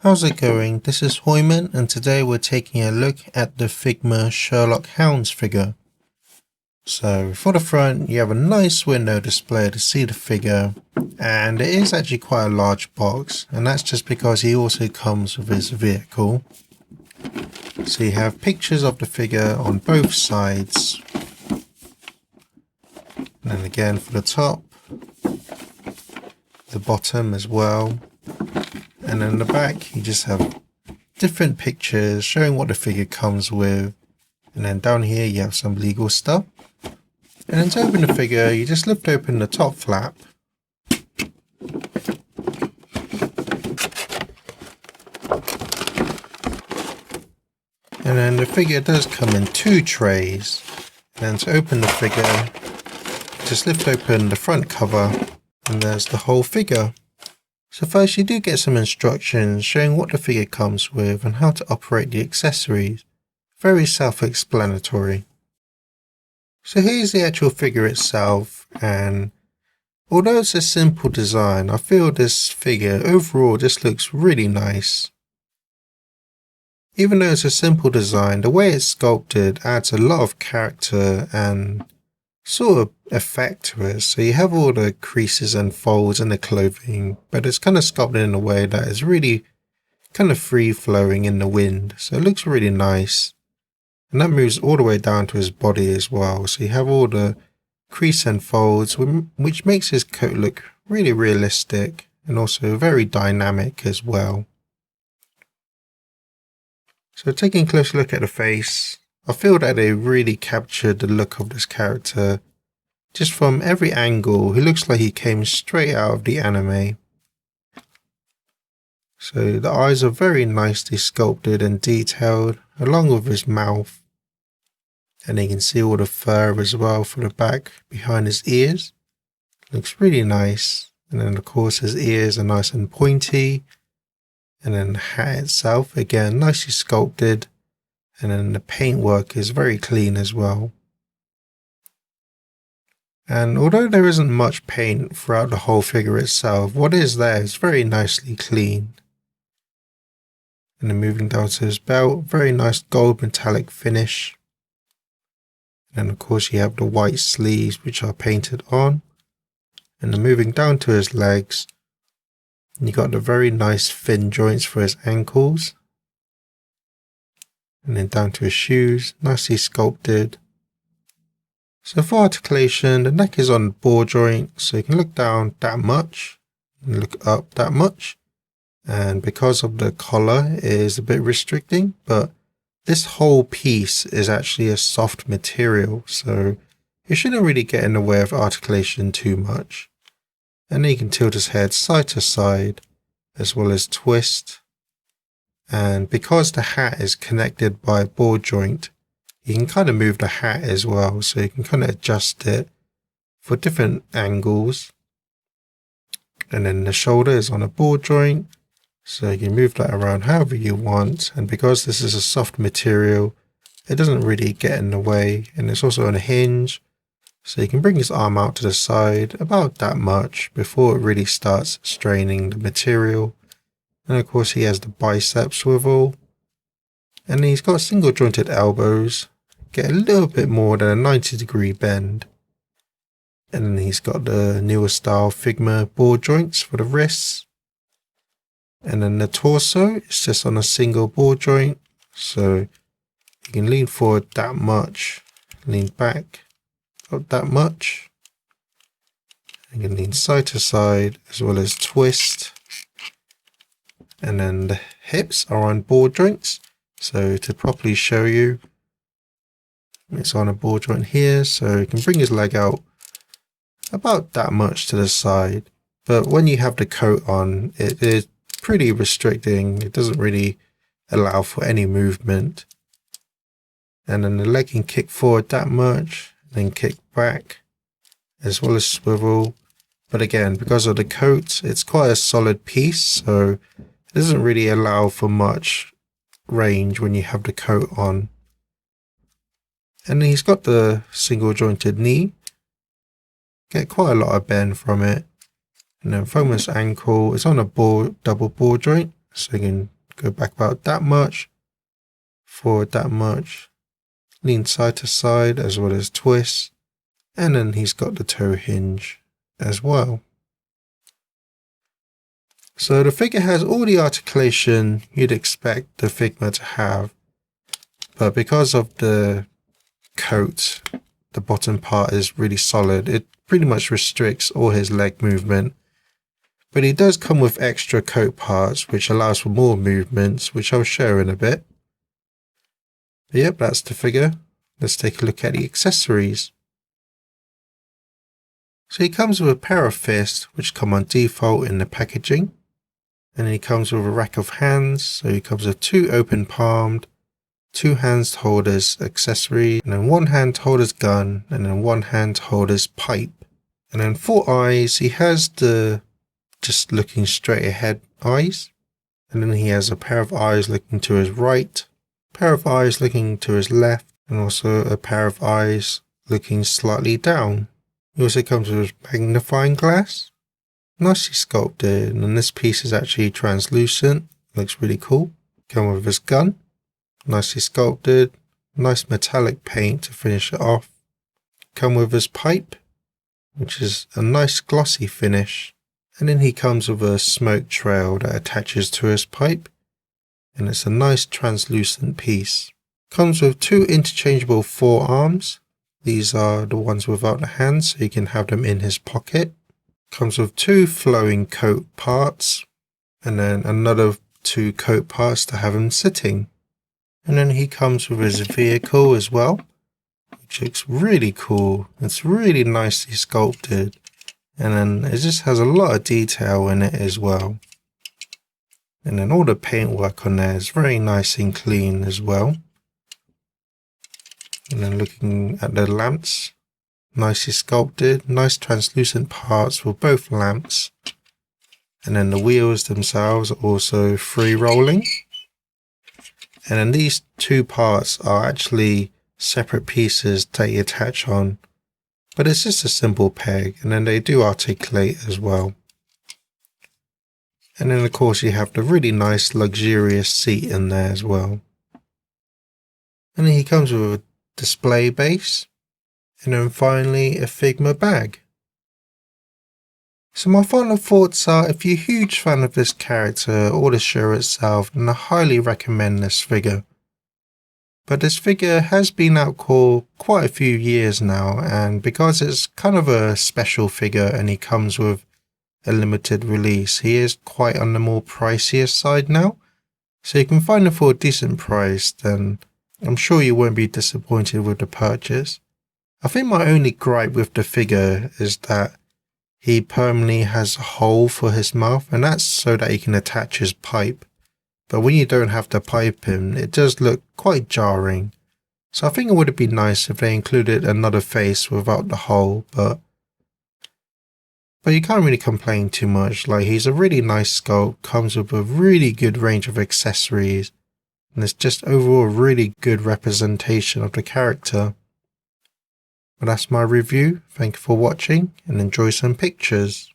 How's it going? This is Hoiman, and today we're taking a look at the Figma Sherlock Hounds figure. So for the front, you have a nice window display to see the figure, and it is actually quite a large box, and that's just because he also comes with his vehicle. So you have pictures of the figure on both sides, and then again for the top, the bottom as well. And then in the back, you just have different pictures showing what the figure comes with. And then down here, you have some legal stuff. And then to open the figure, you just lift open the top flap. And then the figure does come in two trays. And then to open the figure, just lift open the front cover, and there's the whole figure. So first you do get some instructions showing what the figure comes with and how to operate the accessories. Very self-explanatory. So here's the actual figure itself, and although it's a simple design, I feel this figure overall just looks really nice. Even though it's a simple design, the way it's sculpted adds a lot of character and sort of effect to it. So you have all the creases and folds in the clothing, but it's kind of sculpted in a way that is really kind of free flowing in the wind. So it looks really nice. And that moves all the way down to his body as well. So you have all the crease and folds, which makes his coat look really realistic and also very dynamic as well. So taking a closer look at the face, I feel that they really captured the look of this character. Just from every angle, he looks like he came straight out of the anime. So the eyes are very nicely sculpted and detailed, along with his mouth. And you can see all the fur as well for the back behind his ears. Looks really nice. And then of course his ears are nice and pointy. And then the hat itself, again, nicely sculpted. And then the paintwork is very clean as well. And although there isn't much paint throughout the whole figure itself, what is there is very nicely clean. And then moving down to his belt, very nice gold metallic finish. And then of course you have the white sleeves which are painted on. And then moving down to his legs, you got the very nice thin joints for his ankles. And then down to his shoes, nicely sculpted. So for articulation, the neck is on the ball joint, so you can look down that much and look up that much. And because of the collar, it is a bit restricting, but this whole piece is actually a soft material, so it shouldn't really get in the way of articulation too much. And then you can tilt his head side to side, as well as twist. And because the hat is connected by a ball joint, you can kind of move the hat as well, so you can kind of adjust it for different angles. And then the shoulder is on a ball joint, so you can move that around however you want. And because this is a soft material, it doesn't really get in the way. And it's also on a hinge, so you can bring his arm out to the side about that much before it really starts straining the material. And of course he has the bicep swivel. And he's got single jointed elbows, get a little bit more than a 90-degree bend. And then he's got the newer style Figma ball joints for the wrists. And then the torso is just on a single ball joint. So you can lean forward that much, lean back up that much. You can lean side to side as well as twist. And then the hips are on ball joints. So to properly show you, it's on a ball joint here, so you can bring his leg out about that much to the side. But when you have the coat on, it is pretty restricting. It doesn't really allow for any movement. And then the leg can kick forward that much, then kick back, as well as swivel. But again, because of the coat, it's quite a solid piece, so it doesn't really allow for much range when you have the coat on. And he's got the single jointed knee, get quite a lot of bend from it. And then from his ankle, it's on a double ball joint, So you can go back about that much, forward that much, lean side to side as well as twist, and then he's got the toe hinge as well. So the figure has all the articulation you'd expect the Figma to have, but because of the coat, the bottom part is really solid. It pretty much restricts all his leg movement, but he does come with extra coat parts which allows for more movements, which I'll show in a bit. But yep, that's the figure. Let's take a look at the accessories. So he comes with a pair of fists which come on default in the packaging, and then he comes with a rack of hands. So he comes with 2 open palmed, 2 hand holders accessory, and then 1 hand holder's gun, and then 1 hand holder's pipe. And then for eyes, he has the just looking straight ahead eyes, and then he has a pair of eyes looking to his right, a pair of eyes looking to his left, and also a pair of eyes looking slightly down. He also comes with a magnifying glass, nicely sculpted, and this piece is actually translucent, looks really cool. Come with his gun, nicely sculpted, nice metallic paint to finish it off. Come with his pipe, which is a nice glossy finish, and then he comes with a smoke trail that attaches to his pipe, and it's a nice translucent piece. Comes with 2 interchangeable forearms. These are the ones without the hands, so you can have them in his pocket. Comes with 2 flowing coat parts, and then another 2 coat parts to have him sitting. And then he comes with his vehicle as well, which looks really cool. It's really nicely sculpted, and then it just has a lot of detail in it as well. And then all the paintwork on there is very nice and clean as well. And then looking at the lamps, nicely sculpted, nice translucent parts for both lamps. And then the wheels themselves are also free rolling. And then these 2 parts are actually separate pieces that you attach on, but it's just a simple peg, and then they do articulate as well. And then of course you have the really nice luxurious seat in there as well. And then he comes with a display base, and then finally a Figma bag. So my final thoughts are, if you're a huge fan of this character or the show itself, then I highly recommend this figure. But this figure has been out for quite a few years now, and because it's kind of a special figure and he comes with a limited release, he is quite on the more pricier side now. So you can find him for a decent price, then I'm sure you won't be disappointed with the purchase. I think my only gripe with the figure is that he permanently has a hole for his mouth, and that's so that he can attach his pipe. But when you don't have the pipe in, it does look quite jarring. So I think it would have been nice if they included another face without the hole, but you can't really complain too much. Like, he's a really nice sculpt, comes with a really good range of accessories, and it's just overall a really good representation of the character. But that's my review. Thank you for watching, and enjoy some pictures.